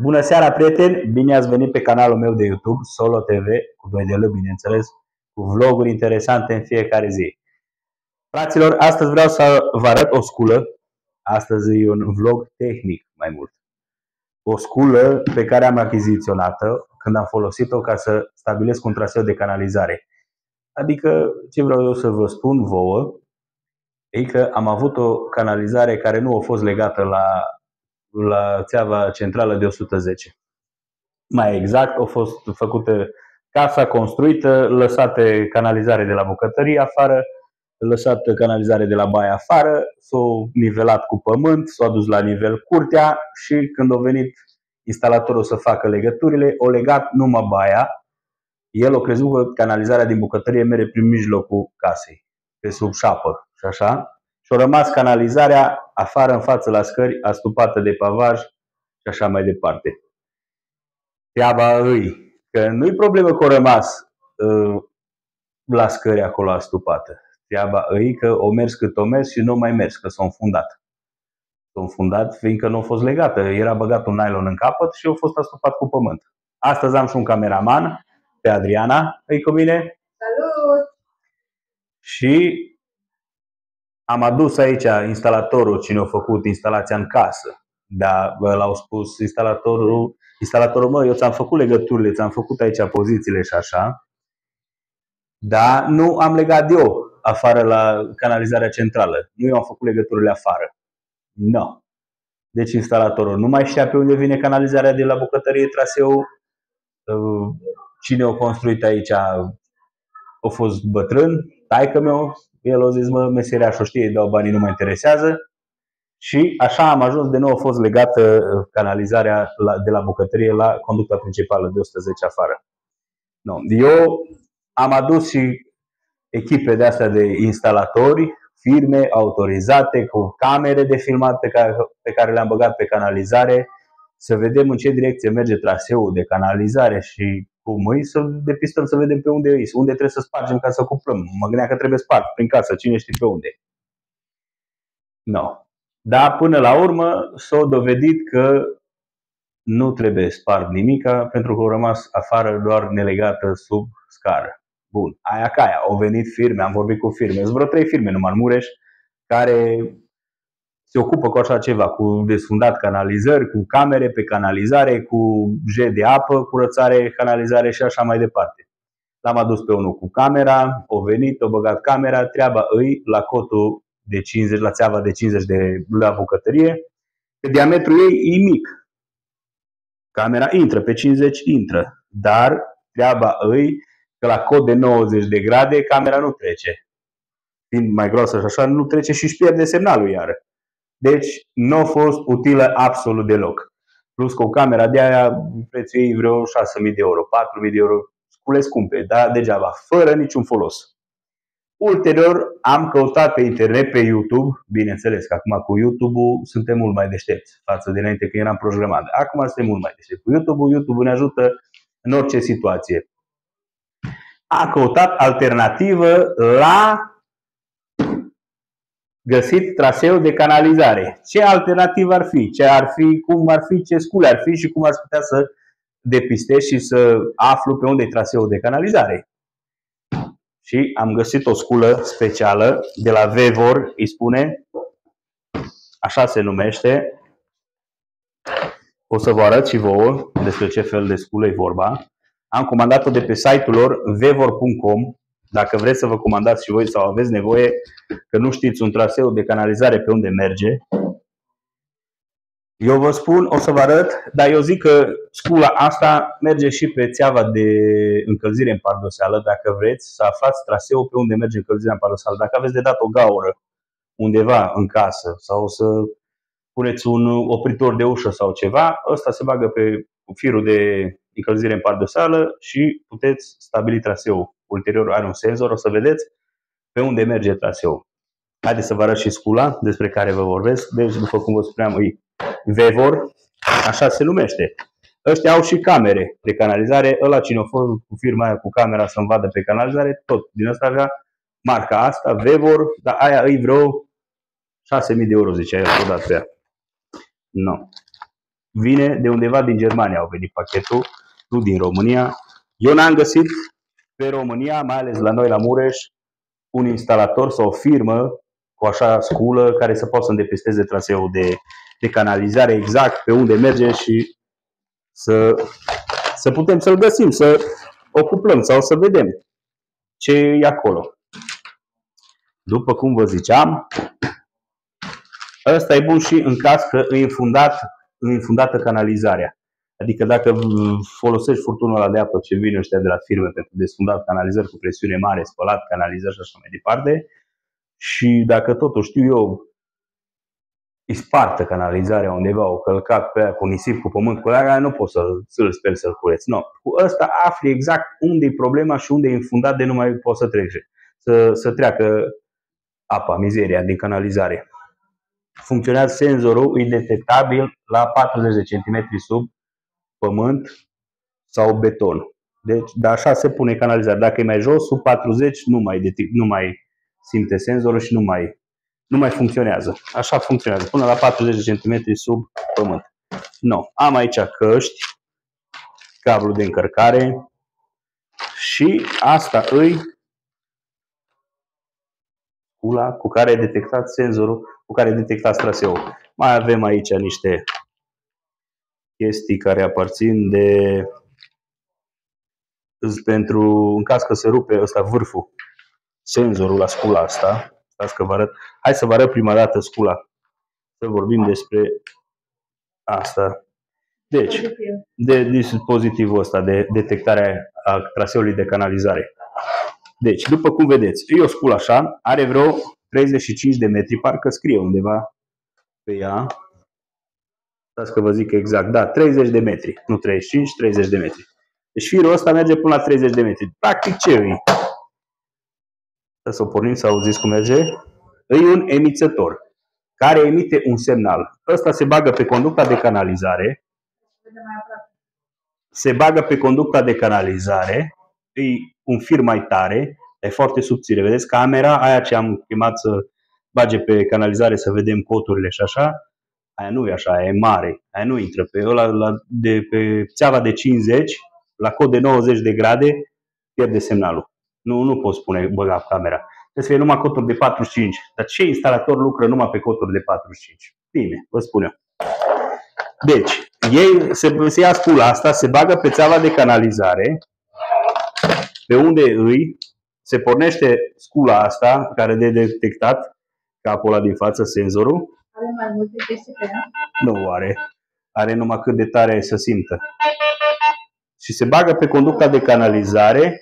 Bună seara, prieteni! Bine ați venit pe canalul meu de YouTube, Solo TV, cu 2 de L, bineînțeles, cu vloguri interesante în fiecare zi. Fraților, astăzi vreau să vă arăt o sculă. Astăzi e un vlog tehnic mai mult. O sculă pe care am achiziționat-o când am folosit-o ca să stabilesc un traseu de canalizare. Adică, ce vreau eu să vă spun vouă, e că am avut o canalizare care nu a fost legată la țeava centrală de 110. Mai exact, a fost făcută casa construită, lăsată canalizare de la bucătărie afară, lăsată canalizare de la baie afară, s-a nivelat cu pământ, s-a dus la nivel curtea și când a venit instalatorul să facă legăturile, o legat numai baia. El a crezut că canalizarea din bucătărie merge prin mijlocul casei, pe sub șapă și așa. Și a rămas canalizarea afară în față la scări, astupată de pavaj și așa mai departe. Treaba îi că nu-i problemă că a rămas la scări acolo astupată. Treaba îi că o mers cât o mers și nu mai mers, că s-a înfundat. S-a înfundat fiindcă nu a fost legată. Era băgat un nylon în capăt și a fost astupat cu pământ. Astăzi am și un cameraman, pe Adriana, îi cu mine. Salut! Și am adus aici instalatorul, cine a făcut instalația în casă. Dar l-au spus instalatorul, mă, eu ți-am făcut legăturile, ți-am făcut aici pozițiile și așa, dar nu am legat eu afară la canalizarea centrală. Nu eu am făcut legăturile afară. Nu. No. Deci instalatorul nu mai știa pe unde vine canalizarea de la bucătărie, traseu. Cine a construit aici a fost bătrân, taică-meu. El a zis, mă, meseriașul știe, dau banii, nu mă interesează. Și așa am ajuns, de nou a fost legată canalizarea de la bucătărie la conducta principală de 110 afară. No. Eu am adus și echipe de astea de instalatori, firme autorizate, cu camere de filmat pe care le-am băgat pe canalizare, să vedem în ce direcție merge traseul de canalizare și cum îi, să depistăm, să vedem pe unde îi, unde trebuie să spargem ca să cuplăm. Mă gândeam că trebuie spart prin casă, cine știe pe unde. No. Dar până la urmă s-a dovedit că nu trebuie spart nimica, pentru că au rămas afară doar nelegată sub scară. Bun, aia ca aia, au venit firme, am vorbit cu firme, sunt vreo 3 firme numai în Mureș, care se ocupă cu așa ceva, cu desfundat canalizări, cu camere pe canalizare, cu jet de apă, curățare, canalizare și așa mai departe. L-am adus pe unul cu camera, au venit, au băgat camera, treaba îi la cotul de 50, la țeava de 50 de la bucătărie, că diametrul ei e mic. Camera intră, pe 50 intră, dar treaba îi că la cod de 90 de grade camera nu trece. Fiind mai groasă și așa, nu trece și își pierde semnalul iară. Deci nu a fost utilă absolut deloc. Plus că o camera de aia, prețul ei vreo 6.000 de euro, 4.000 de euro, scule scumpe, dar degeaba, fără niciun folos. Ulterior am căutat pe internet, pe YouTube, bineînțeles că acum cu YouTube-ul suntem mult mai deștepți față de înainte când eram programat. Acum suntem mult mai deștepți cu YouTube-ul, YouTube-ul ne ajută în orice situație. A căutat alternativă la găsit traseu de canalizare. Ce alternativă ar fi? Ce ar fi? Cum ar fi? Ce scule ar fi? Și cum ar putea să depistez și să aflu pe unde e traseul de canalizare? Și am găsit o sculă specială de la Vevor, îi spune, așa se numește. O să vă arăt și vouă despre ce fel de sculă e vorba. Am comandat-o de pe site-ul lor vevor.com. Dacă vreți să vă comandați și voi sau aveți nevoie, că nu știți un traseu de canalizare pe unde merge, eu vă spun, o să vă arăt, dar eu zic că scula asta merge și pe țeava de încălzire în pardoseală, dacă vreți să aflați traseul pe unde merge încălzirea în pardoseală. Dacă aveți de dat o gaură undeva în casă sau să puneți un opritor de ușă sau ceva, ăsta se bagă pe firul de încălzire în pardoseală și puteți stabili traseul. Ulterior are un senzor, o să vedeți pe unde merge traseul. Haideți să vă arăt și scula despre care vă vorbesc. Deci, după cum vă spuneam, e Vevor, așa se numește. Ăștia au și camere de canalizare. Ăla cine a fost cu firma aia cu camera să-mi vadă pe canalizare, tot din ăsta avea marca asta, Vevor, dar aia îi vreo 6.000 de euro, zicea el, o dat pe ea. Nu. vine de undeva din Germania, au venit pachetul, nu din România. Eu n-am găsit pe România, mai ales la noi la Mureș, un instalator sau o firmă cu așa sculă care să poată să îndepisteze traseul de canalizare exact pe unde merge și să putem să-l găsim, să ocuplăm sau să vedem ce e acolo. După cum vă ziceam, ăsta e bun și în caz că e infundată canalizarea. Adică dacă folosești furtunul ăla de apă ce vine ăștia de la firme pentru desfundat canalizări cu presiune mare, spălat canalizări și așa mai departe, și dacă totuși știu eu, îi spartă canalizarea undeva, o călcat pe aia cu nisip, cu pământ, cu aia, nu poți să-l speli, să-l cureți. No. Cu ăsta afli exact unde e problema și unde e infundat de nu mai poți să trece. Să treacă apa, mizeria din canalizare. Funcționează senzorul, e detectabil la 40 de cm sub pământ sau beton. Deci, dar așa se pune canalizarea. Dacă e mai jos, sub 40, nu mai simte senzorul și nu mai funcționează. Așa funcționează, până la 40 de cm sub pământ. No. Am aici căști, cablu de încărcare și asta îi scula cu care e detectat senzorul, cu care detectați traseul. Mai avem aici niște chestii care aparțin de pentru în caz că se rupe ăsta vârful, senzorul la scula asta. Stați că vă arăt. Hai să vă arăt prima dată scula. Să vorbim despre asta. Deci, de dispozitivul ăsta de detectare a traseului de canalizare. Deci, după cum vedeți, e o sculă așa, are vreo 35 de metri, parcă scrie undeva pe ea. Stați că vă zic exact, da, 30 de metri, nu 35, 30 de metri. Deci firul ăsta merge până la 30 de metri. Practic ce e? Să o pornim să auziți cum merge. E un emițător care emite un semnal. Ăsta se bagă pe conducta de canalizare. Se bagă pe conducta de canalizare. E un fir mai tare, e foarte subțire. Vedeți camera aia ce am chemat să bage pe canalizare să vedem coturile și așa. Aia nu e așa, aia e mare. Aia nu intră pe ăla pe țeava de 50, la cod de 90 de grade, pierde semnalul. Nu poți băga camera. Trebuie să fie numai coturi de 45. Dar ce instalator lucră numai pe coturi de 45? Bine, vă spun eu. Deci, ei se ia scula asta, se bagă pe țeava de canalizare, pe unde se pornește scula asta, care de detectat, capul ăla din față, senzorul. Are mai multe chestii pe ea? Nu are. Are numai cât de tare să simtă. Și se bagă pe conducta de canalizare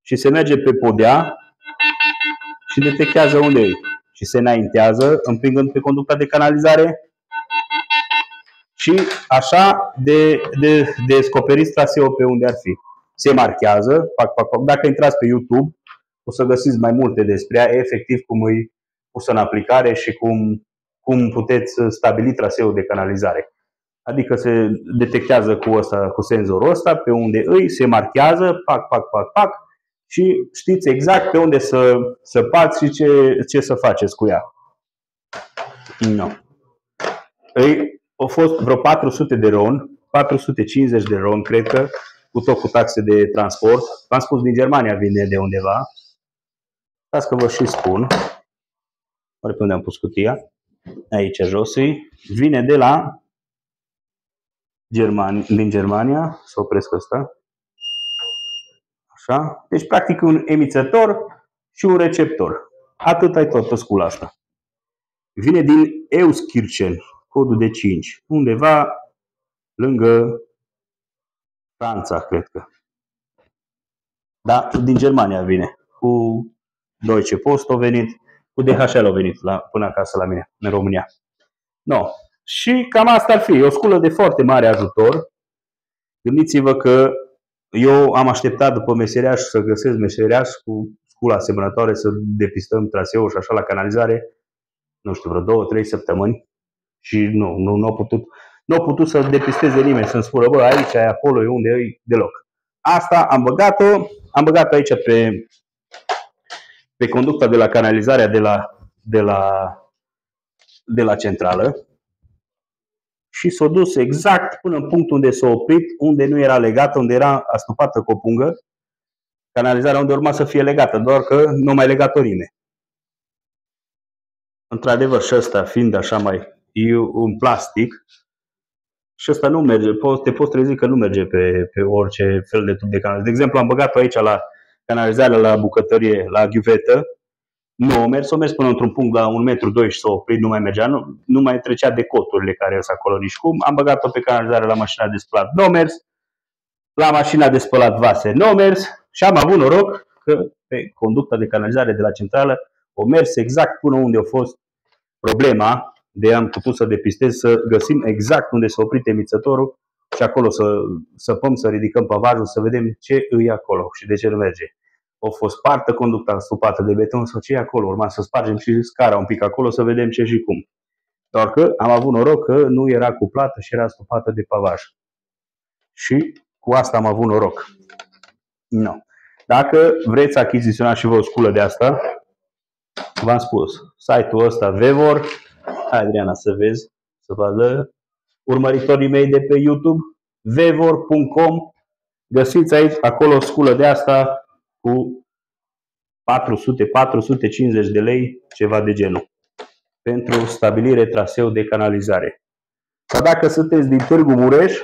și se merge pe podea și detectează unde e. Și se înaintează împingând pe conducta de canalizare și așa descoperiți traseul pe unde ar fi. Se marchează, dacă intrați pe YouTube, o să găsiți mai multe despre ea, efectiv cum e pusă în aplicare și cum puteți stabili traseul de canalizare. Adică se detectează cu senzorul ăsta pe unde se marchează, pac, și știți exact pe unde să pați și ce să faceți cu ea. No. Au fost vreo 400 de RON, 450 de RON, cred că, cu taxe de transport. V-am spus, din Germania vine de undeva. Stați că vă și spun. Oare pe unde am pus cutia? Aici jos. Vine de la din Germania. Să opresc ăsta. Așa. Deci, practic, un emițător și un receptor. Atât ai tot pe scula asta. Vine din Euskirchen, codul de 5. Undeva lângă Franța, cred că. Da, din Germania vine. Cu Deutsche Post a venit, cu DHL a venit până acasă la mine, în România. No. Și cam asta ar fi. E o sculă de foarte mare ajutor. Gândiți-vă că eu am așteptat după meseriaș să găsesc meseriaș cu scula asemănătoare să depistăm traseul și așa la canalizare, nu știu, vreo 2-3 săptămâni și nu au putut să depisteze nimeni, să-mi spună, bă, aici, acolo, e unde e, deloc. Asta am băgat-o aici pe conducta de la canalizarea de la centrală. și s-a dus exact până în punctul unde s-a oprit, unde nu era legată, unde era astupată cu o pungă, canalizarea unde urma să fie legată, doar că nu mai legat-o nimeni. Într-adevăr, și ăsta fiind așa mai, e un plastic și ăsta nu merge, te poți trezi că nu merge pe orice fel de tub de canalizare. De exemplu, am băgat-o aici la canalizarea, la bucătărie, la ghiuvetă, nu a mers până într-un punct la 1,2 m și s-a oprit, nu mai mergea, nu mai trecea de coturile care sunt acolo nici cum. Am băgat-o pe canalizare la mașina de spălat, nu a mers, la mașina de spălat vase, nu a mers și am avut noroc că pe conducta de canalizare de la centrală a mers exact până unde a fost problema, de am putut să depistez, să găsim exact unde s-a oprit emițătorul și acolo să săpăm, să ridicăm pavajul, să vedem ce îi acolo și de ce nu merge. A fost spartă conducta astupată de beton sau ce e acolo, urma să spargem și scara un pic acolo să vedem ce și cum. Doar că am avut noroc că nu era cuplată și era astupată de pavaj. Și cu asta am avut noroc. No. Dacă vreți să achiziționați și vă o sculă de asta, v-am spus, site-ul ăsta Vevor, hai Adriana să vezi, să vadă urmăritorii mei de pe YouTube, vevor.com, găsiți aici, acolo o sculă de asta cu 400-450 de lei, ceva de genul, pentru stabilire traseu de canalizare. Sau dacă sunteți din Târgu Mureș,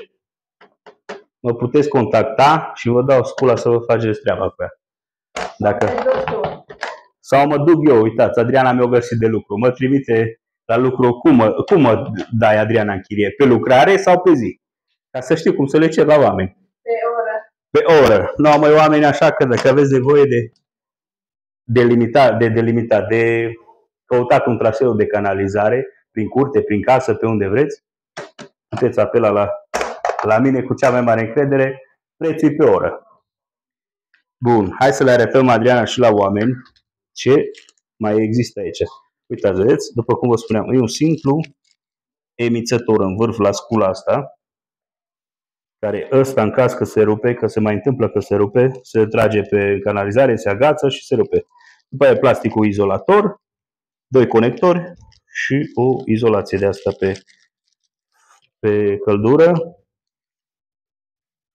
mă puteți contacta și vă dau scula să vă faceți treaba cu ea. Dacă... Sau mă duc eu, uitați, Adriana mi-a găsit de lucru, mă trimite la lucru, cum mă dai Adriana în chirie? Pe lucrare sau pe zi? Ca să știu cum să le cer la oameni. Pe oră. Pe oră. Nu, mai oameni așa că dacă aveți nevoie de căutat un traseu de canalizare, prin curte, prin casă, pe unde vreți, puteți apela la mine cu cea mai mare încredere, prețul pe oră. Bun, hai să le arătăm, Adriana, și la oameni ce mai există aici. Uitați, vedeți, după cum vă spuneam, e un simplu emițător în vârf la scula asta, care ăsta în caz că se rupe, că se mai întâmplă că se rupe, se trage pe canalizare, se agață și se rupe. După aia plasticul izolator, 2 conectori și o izolație de asta pe căldură.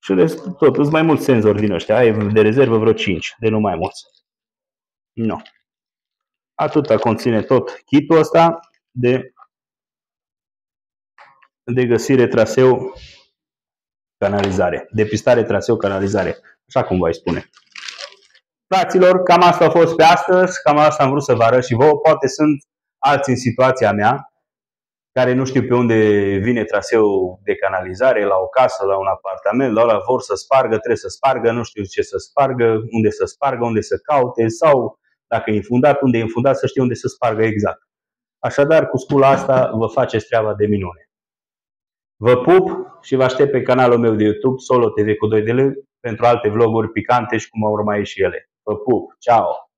Și tot, sunt mai mulți senzori din ăștia. Ai de rezervă vreo 5, de nu mai mulți. Nu. Atâta conține tot kitul ăsta de găsire traseu canalizare. Depistare traseu canalizare. Așa cum voi spune. Fraților, cam asta a fost pe astăzi. Cam asta am vrut să vă arăt și vouă. Poate sunt alții în situația mea care nu știu pe unde vine traseul de canalizare, la o casă, la un apartament, la ăla vor să spargă, trebuie să spargă, nu știu ce să spargă, unde să caute sau dacă e infundat, unde e infundat, să știe unde să spargă exact. Așadar, cu scula asta vă faceți treaba de minune. Vă pup și vă aștept pe canalul meu de YouTube, Solo TV cu 2 de L, pentru alte vloguri picante și cum au urmat și ele. Vă pup! Ciao!